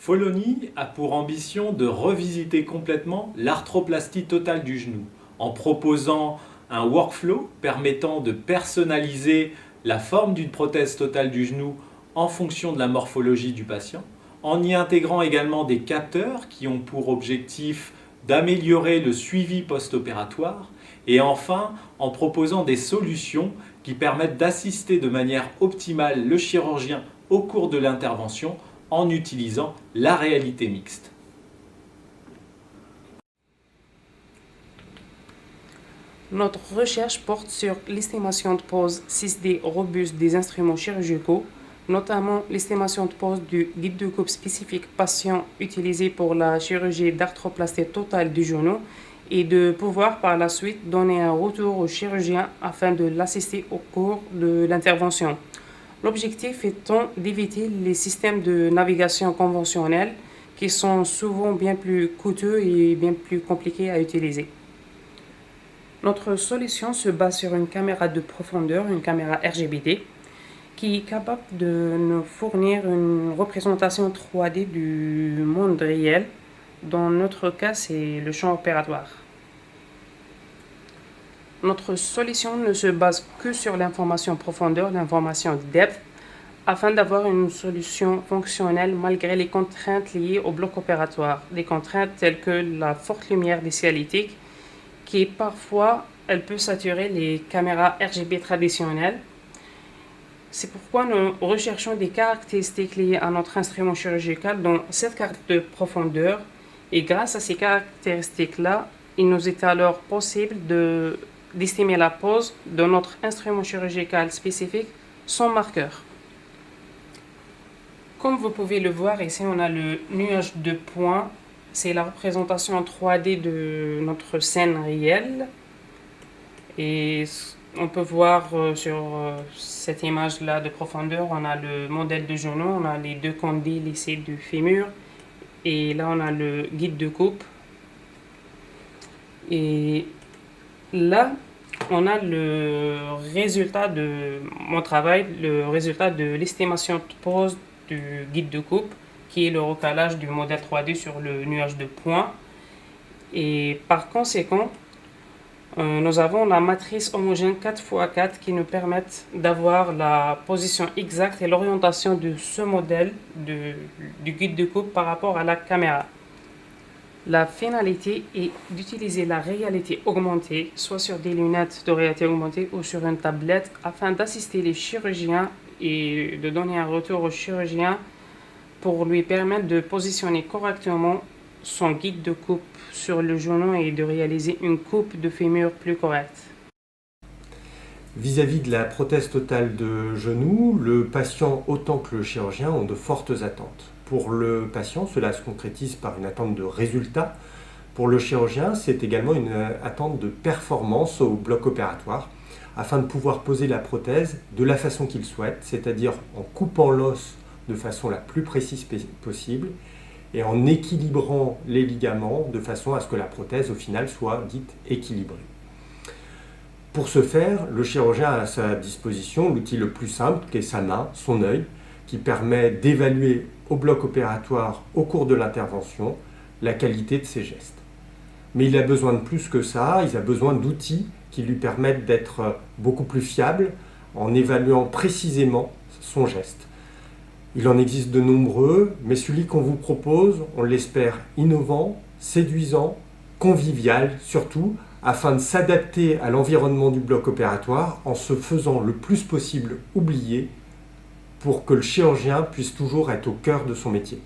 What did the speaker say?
Foloni a pour ambition de revisiter complètement l'arthroplastie totale du genou en proposant un workflow permettant de personnaliser la forme d'une prothèse totale du genou en fonction de la morphologie du patient, en y intégrant également des capteurs qui ont pour objectif d'améliorer le suivi post-opératoire et enfin en proposant des solutions qui permettent d'assister de manière optimale le chirurgien au cours de l'intervention en utilisant la réalité mixte. Notre recherche porte sur l'estimation de pose 6D robuste des instruments chirurgicaux, notamment l'estimation de pose du guide de coupe spécifique patient utilisé pour la chirurgie d'arthroplastie totale du genou et de pouvoir par la suite donner un retour au chirurgien afin de l'assister au cours de l'intervention. L'objectif étant d'éviter les systèmes de navigation conventionnels qui sont souvent bien plus coûteux et bien plus compliqués à utiliser. Notre solution se base sur une caméra de profondeur, une caméra RGBD, qui est capable de nous fournir une représentation 3D du monde réel. Dans notre cas, c'est le champ opératoire. Notre solution ne se base que sur l'information profondeur, l'information depth, afin d'avoir une solution fonctionnelle malgré les contraintes liées au bloc opératoire. Des contraintes telles que la forte lumière des cialytiques, qui parfois elle peut saturer les caméras RGB traditionnelles. C'est pourquoi nous recherchons des caractéristiques liées à notre instrument chirurgical dans cette carte de profondeur. Et grâce à ces caractéristiques-là, il nous est alors possible d'estimer la pose de notre instrument chirurgical spécifique sans marqueur. Comme vous pouvez le voir ici, on a le nuage de points. C'est la représentation 3D de notre scène réelle. Et on peut voir sur cette image-là de profondeur, on a le modèle de genou, on a les deux condyles ici du fémur. Et là, on a le guide de coupe. Et là, on a le résultat de mon travail, le résultat de l'estimation de pose du guide de coupe, qui est le recalage du modèle 3D sur le nuage de points. Et par conséquent, nous avons la matrice homogène 4x4 qui nous permettent d'avoir la position exacte et l'orientation de ce modèle du guide de coupe par rapport à la caméra. La finalité est d'utiliser la réalité augmentée, soit sur des lunettes de réalité augmentée ou sur une tablette, afin d'assister les chirurgiens et de donner un retour au chirurgien pour lui permettre de positionner correctement son guide de coupe sur le genou et de réaliser une coupe de fémur plus correcte. Vis-à-vis de la prothèse totale de genou, le patient autant que le chirurgien ont de fortes attentes. Pour le patient, cela se concrétise par une attente de résultat. Pour le chirurgien, c'est également une attente de performance au bloc opératoire afin de pouvoir poser la prothèse de la façon qu'il souhaite, c'est-à-dire en coupant l'os de façon la plus précise possible et en équilibrant les ligaments de façon à ce que la prothèse au final soit dite équilibrée. Pour ce faire, le chirurgien a à sa disposition l'outil le plus simple qui est sa main, son œil, qui permet d'évaluer au bloc opératoire au cours de l'intervention la qualité de ses gestes. Mais il a besoin de plus que ça, il a besoin d'outils qui lui permettent d'être beaucoup plus fiable en évaluant précisément son geste. Il en existe de nombreux, mais celui qu'on vous propose, on l'espère innovant, séduisant, convivial surtout, afin de s'adapter à l'environnement du bloc opératoire en se faisant le plus possible oublier pour que le chirurgien puisse toujours être au cœur de son métier.